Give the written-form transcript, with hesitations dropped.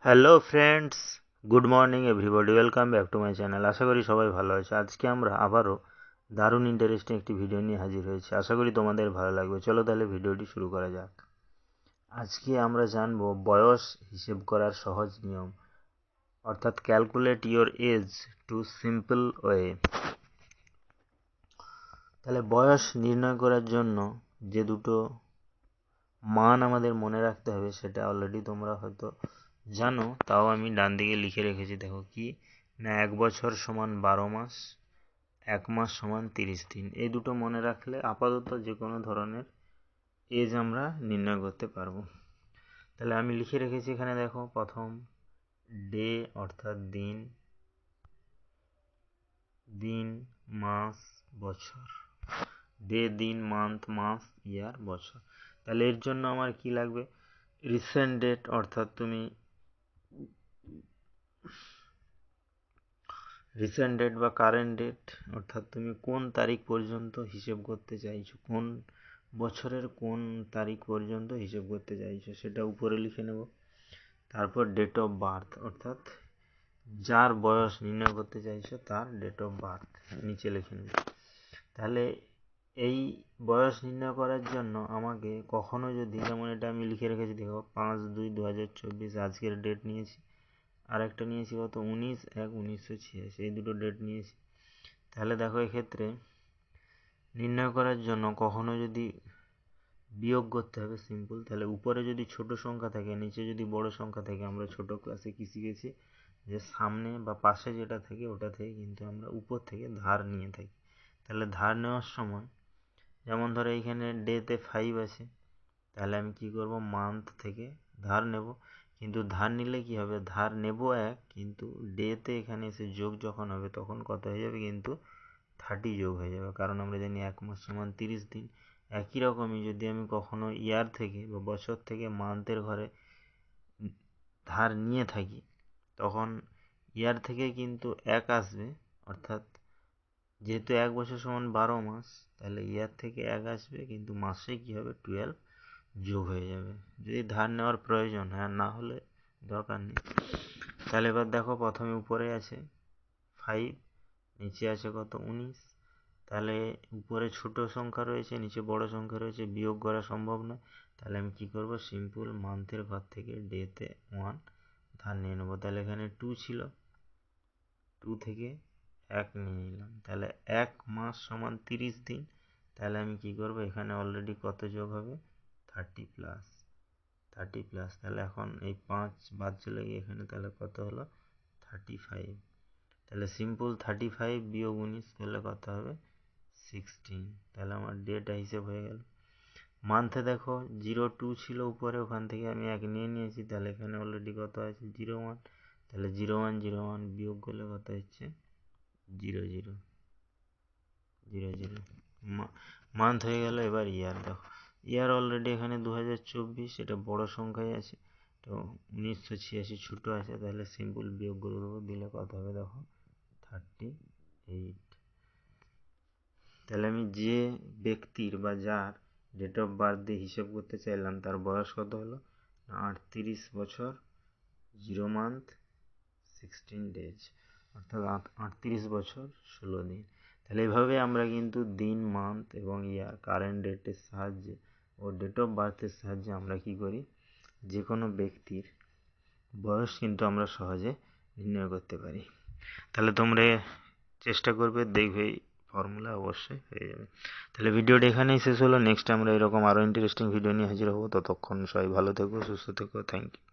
Hello friends, good morning everybody, welcome back to my channel. আশা করি সবাই ভালো আছে। আজকে আমরা আবারও দারুণ ইন্টারেস্টিং একটি ভিডিও নিয়ে হাজির হয়েছি। আশা করি তোমাদের ভালো লাগবে। চলো তাহলে ভিডিওটি শুরু করা যাক। আজকে আমরা জানবো বয়স হিসেব করার সহজ নিয়ম, অর্থাৎ calculate your age to simple way. তাহলে বয়স নির্ণয় করার জন্য যে দুটো মান আমাদের মনে রাখতে হবে সেটা অলরেডি তোমরা হয়তো জানো, তাও আমি ডান দিকে লিখে রেখেছি। দেখো কি না, 1 বছর সমান 12 মাস, 1 মাস সমান 30 দিন। এই দুটো মনে রাখলে আপাতত যে কোনো ধরনের এজ আমরা নির্ণয় করতে পারবো। তাহলে আমি লিখে রেখেছি এখানে, দেখো প্রথম ডে অর্থাৎ দিন, দিন মাস বছর, ডে দিন মান্থ মাস ইয়ার বছর। তাহলে এর জন্য আমার কি লাগবে, রিসেন্ট ডেট, অর্থাৎ তুমি রিসেন্ট ডেট বা কারেন্ট ডেট, অর্থাৎ তুমি কোন তারিখ পর্যন্ত হিসেব করতে চাইছো, কোন বছরের কোন তারিখ পর্যন্ত হিসেব করতে চাইছো সেটা উপরে লিখে নেব। তারপর ডেট অফ বার্থ, অর্থাৎ যার বয়স নির্ণয় করতে চাইছো তার ডেট অফ বার্থ নিচে লিখে নেব। তাহলে এই বয়স নির্ণয় করার জন্য আমাকে কখনো যদি, যেমন এটা আমি লিখে রেখেছি, দেখো 5/2/2024 আজকের ডেট নিয়েছি, আর একটা নিয়েছি কত, 19/1/1986, এই দুটো ডেট নিয়েছি। তাহলে দেখো এক্ষেত্রে নির্ণয় করার জন্য কখনো যদি বিয়োগ করতে হবে সিম্পল, তাহলে উপরে যদি ছোট সংখ্যা থাকে, নিচে যদি বড় সংখ্যা থাকে, আমরা ছোট ক্লাসে কি শিখেছি যে সামনে বা পাশে যেটা থাকে ওটা থেকে কিন্তু আমরা উপর থেকে ধার নিয়ে থাকি। তাহলে ধার নেওয়ার সময়, যেমন ধরো এইখানে ডেতে 5 আছে, তাহলে আমি কি করব, মান্থ থেকে ধার নেব। কিন্তু ধার নিলে কি হবে, ধার নেব 1, কিন্তু ডেতে এখানে এসে যোগ যখন হবে তখন কত হয়ে যাবে, কিন্তু 30 যোগ হয়ে যাবে, কারণ আমরা জানি 1 মাস সমান 30 দিন। একই রকমই যদি আমি কখনো ইয়ার থেকে বা বছর থেকে মান্থের ঘরে ধার নিয়ে থাকি, তখন ইয়ার থেকে কিন্তু 1 আসবে, অর্থাৎ যেহেতু 1 বছর সমান 12 মাস, তাহলে ইয়ার থেকে 1 আসবে, কিন্তু মাসে কি হবে, 12 যোগ হয়ে যাবে যদি ধার নেওয়ার প্রয়োজন হয়, না হলে দরকার নেই। তাহলে এবার দেখো প্রথমে উপরে আছে 5, নিচে আছে কত, 19। তাহলে উপরে ছোট সংখ্যা রয়েছে, নিচে বড় সংখ্যা রয়েছে, বিয়োগ করা সম্ভব নয়। তাহলে আমি কি করব, সিম্পল মান্থের ঘর থেকে ডেতে 1 ধার নিয়ে নেবো। তাহলে এখানে 2 ছিল, 2 থেকে 1 নিয়ে নিলাম। তাহলে 1 মাস সমান 30 দিন। তাহলে আমি কি করব, এখানে অলরেডি কত যোগ হবে, 30 প্লাস। তাহলে এখন এই 5 বাদ চলে গিয়ে এখানে তাহলে কত হলো, 35। তাহলে সিম্পল 35 বিয়োগ 19 করলে কত হবে, 16। তাহলে আমার ডেটা হিসেব হয়ে গেল। মান্থে দেখো 02 ছিল উপরে, ওখান থেকে আমি 1 নিয়ে নিয়েছি, তাহলে এখানে অলরেডি কত আছে, 01। তাহলে 01 বিয়োগ করলে কত হচ্ছে, 00। মান্থ হয়ে গেল। এবার ইয়ার দেখো, ইয়ার অলরেডি এখানে 2024, এটা বড় সংখ্যায় আছে, তো 1986 ছোট আছে, তাহলে সিম্পল বিয়োগ করে দেবো, দিলে কত হবে দেখো, 38। তাহলে আমি যে ব্যক্তির বা যার ডেট অফ বার্থ দিয়ে হিসেব করতে চাইলাম তার বয়স কত হলো, 38 বছর 0 মান্থ 16 ডেজ, অর্থাৎ 38 বছর 16 দিন। তাহলে এইভাবে আমরা কিন্তু দিন, মান্থ এবং ইয়ার, কারেন্ট ডেটের সাহায্যে ও ডেট অফ বার্থের সাহায্যে আমরা কি করি, যে কোনো ব্যক্তির বয়স কিন্তু আমরা সহজে নির্ণয় করতে পারি। তাহলে তোমরা চেষ্টা করবে, দেখবে ফর্মুলা অবশ্যই হয়ে যাবে। তাহলে ভিডিওটা এখানেই শেষ হলো। নেক্সট আমরা এরকম আরও ইন্টারেস্টিং ভিডিও নিয়ে হাজির হবো। ততক্ষণ সবাই ভালো থেকো, সুস্থ থেকো। Thank you.